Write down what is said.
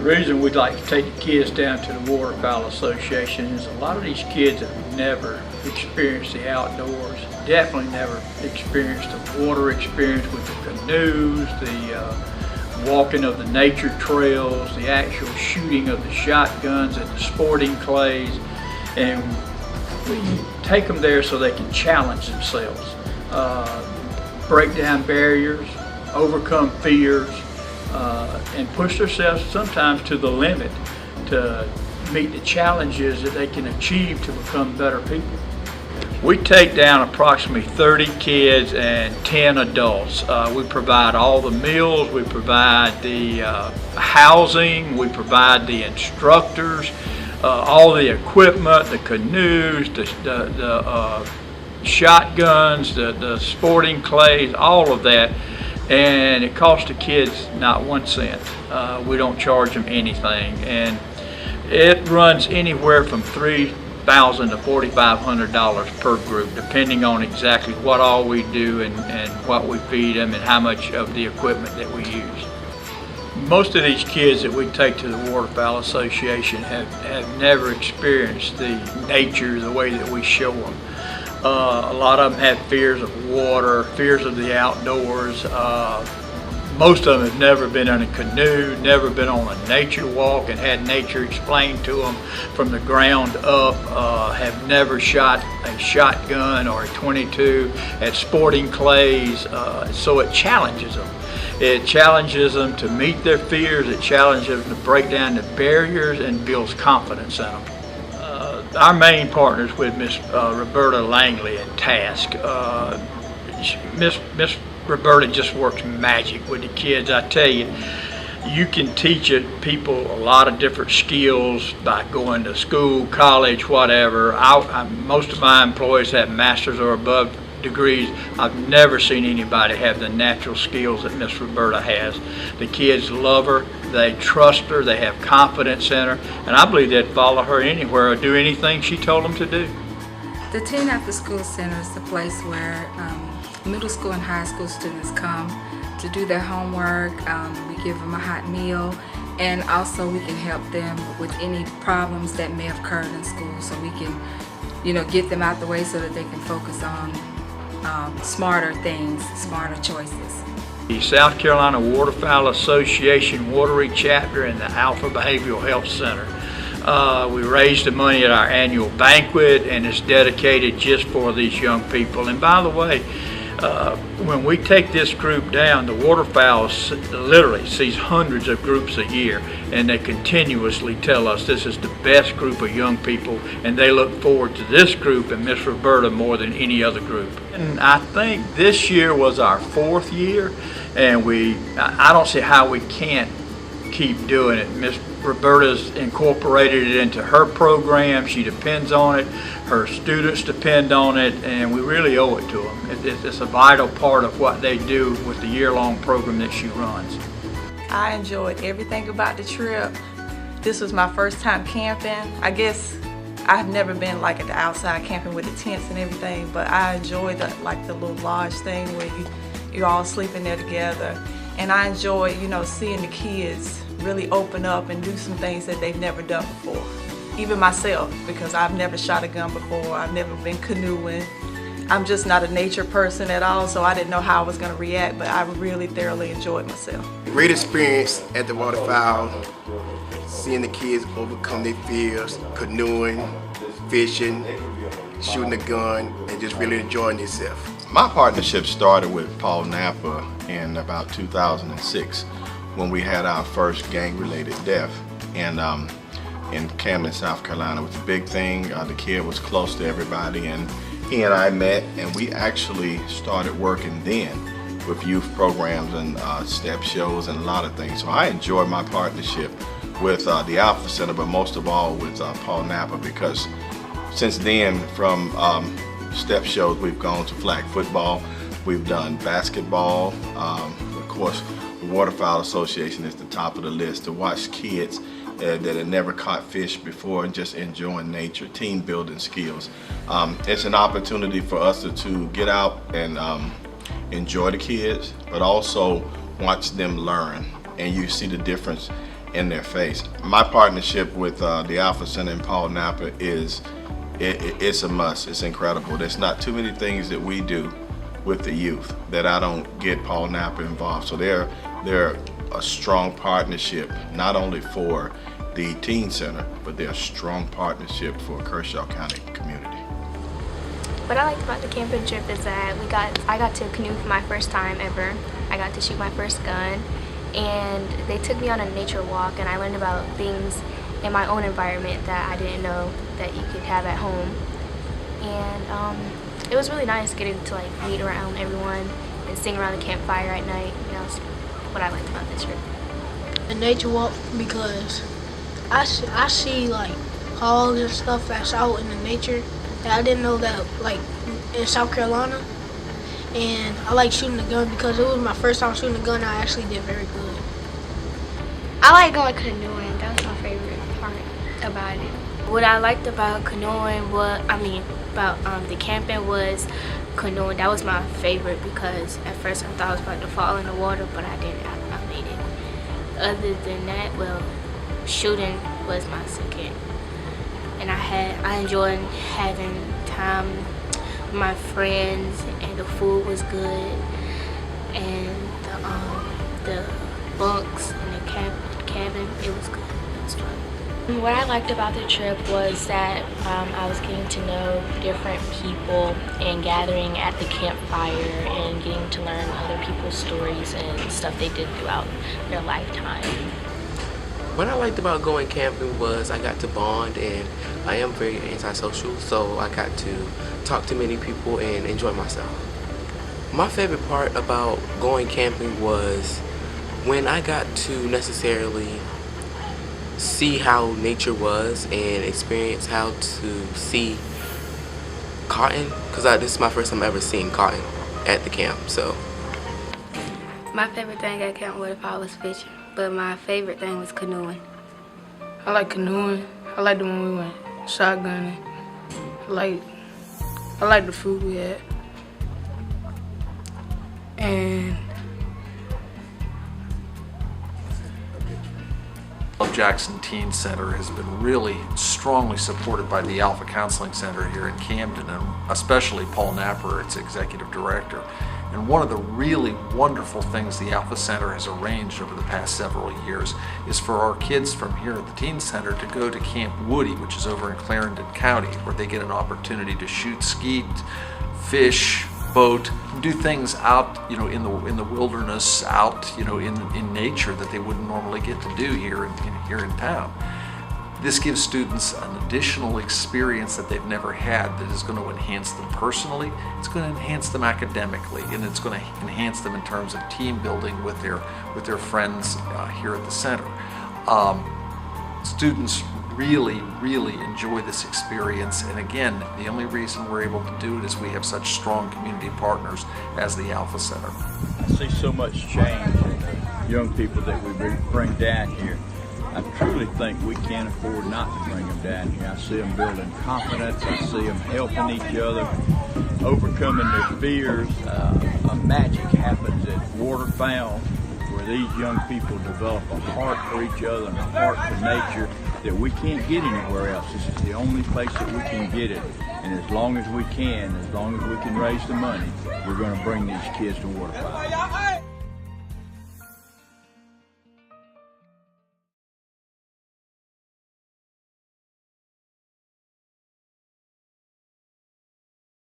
The reason we'd like to take the kids down to the Waterfowl Association is a lot of these kids have never experienced the outdoors, definitely never experienced the water experience with the canoes, the walking of the nature trails, the actual shooting of the shotguns and the sporting clays. And we take them there so they can challenge themselves, break down barriers, overcome fears, and push themselves sometimes to the limit to meet the challenges that they can achieve to become better people. We take down approximately 30 kids and 10 adults. We provide all the meals, we provide the housing, we provide the instructors, all the equipment, the canoes, the shotguns, the sporting clays, all of that. And it costs the kids not 1 cent. We don't charge them anything. And it runs anywhere from $3,000 to $4,500 per group, depending on exactly what all we do and what we feed them and how much of the equipment that we use. Most of these kids that we take to the Waterfowl Association have never experienced the nature the way that we show them. A lot of them have fears of water, fears of the outdoors. Most of them have never been in a canoe, never been on a nature walk and had nature explained to them from the ground up, have never shot a shotgun or a .22 at sporting clays, so it challenges them. It challenges them to meet their fears, it challenges them to break down the barriers and builds confidence in them. Our main partners with Miss Roberta Langley at TASC. Miss Roberta just works magic with the kids. I tell you, you can teach people a lot of different skills by going to school, college, whatever. Most of my employees have master's or above degrees. I've never seen anybody have the natural skills that Miss Roberta has. The kids love her, they trust her, they have confidence in her, and I believe they'd follow her anywhere or do anything she told them to do. The Teen After School Center is the place where middle school and high school students come to do their homework. We give them a hot meal, and also we can help them with any problems that may have occurred in school, so we can, get them out the way so that they can focus on smarter things, smarter choices. The South Carolina Waterfowl Association Watery Chapter and the Alpha Behavioral Health Center. We raised the money at our annual banquet, and it's dedicated just for these young people. And by the way, when we take this group down, the Waterfowl literally sees hundreds of groups a year, and they continuously tell us this is the best group of young people, and they look forward to this group and Miss Roberta more than any other group. And I think this year was our 4th year, and I don't see how we can't keep doing it. Miss Roberta's incorporated it into her program. She depends on it. Her students depend on it, and we really owe it to them. It's a vital part of what they do with the year-long program that she runs. I enjoyed everything about the trip. This was my first time camping. I guess I've never been like at the outside camping with the tents and everything, but I enjoyed the little lodge thing where you're all sleeping there together. And I enjoyed, seeing the kids really open up and do some things that they've never done before. Even myself, because I've never shot a gun before, I've never been canoeing. I'm just not a nature person at all, so I didn't know how I was going to react, but I really thoroughly enjoyed myself. Great experience at the Waterfowl, seeing the kids overcome their fears, canoeing, fishing, shooting a gun, and just really enjoying themselves. My partnership started with Paul Napa in about 2006 when we had our first gang-related death in Camden, South Carolina. It was a big thing. The kid was close to everybody, and he and I met, and we actually started working then with youth programs and step shows and a lot of things. So I enjoyed my partnership with the Alpha Center, but most of all with Paul Napa, because since then, from step shows, we've gone to flag football, we've done basketball. Of course, the Waterfowl Association is the top of the list to watch kids that had never caught fish before and just enjoying nature, team building skills. It's an opportunity for us to get out and enjoy the kids, but also watch them learn. And you see the difference in their face. My partnership with the Alpha Center and Paul Napa it's a must. It's incredible. There's not too many things that we do with the youth that I don't get Paul Napa involved. So they're a strong partnership, not only for the Teen Center, but they're a strong partnership for Kershaw County community. What I liked about the camping trip is that I got to canoe for my first time ever. I got to shoot my first gun, and they took me on a nature walk, and I learned about things in my own environment that I didn't know that you could have at home. And it was really nice getting to like meet around everyone and sing around the campfire at night. You know, that's what I liked about this trip. A nature walk, because I see like hogs and stuff that's out in the nature that I didn't know that like in South Carolina. And I like shooting the gun because it was my first time shooting a gun. I actually did very good. I like going canoeing. That was my favorite part about it. What I liked about canoeing about the camping was canoeing. That was my favorite because at first I thought I was about to fall in the water, but I didn't. I made it. Other than that, well, shooting was my second. And I enjoyed having time with my friends, and the food was good, and the bunks and the cabin, it was good. It was fun. What I liked about the trip was that I was getting to know different people and gathering at the campfire and getting to learn other people's stories and stuff they did throughout their lifetime. What I liked about going camping was I got to bond, and I am very antisocial, so I got to talk to many people and enjoy myself. My favorite part about going camping was when I got to necessarily see how nature was and experience how to see cotton, because this is my first time ever seeing cotton at the camp. So My favorite thing at camp was if I was fishing, but my favorite thing was canoeing. I like canoeing. I like the one we went shotgunning. I like the food we had. And Jackson Teen Center has been really strongly supported by the Alpha Counseling Center here in Camden, and especially Paul Napa, its executive director. And one of the really wonderful things the Alpha Center has arranged over the past several years is for our kids from here at the Teen Center to go to Camp Woody, which is over in Clarendon County, where they get an opportunity to shoot skeet, fish, boat, do things out, you know, in the wilderness, out, you know, in nature that they wouldn't normally get to do here in town. This gives students an additional experience that they've never had that is going to enhance them personally, it's going to enhance them academically, and it's going to enhance them in terms of team building with their friends here at the center. Students really enjoy this experience, and again, the only reason we're able to do it is we have such strong community partners as the Alpha Center. I see so much change in the young people that we bring down here. I truly think we can't afford not to bring them down here. I see them building confidence. I see them helping each other, overcoming their fears. A magic happens at waterfowl where these young people develop a heart for each other and a heart for nature that we can't get anywhere else. This is the only place that we can get it. And as long as we can raise the money, we're going to bring these kids to waterfowl.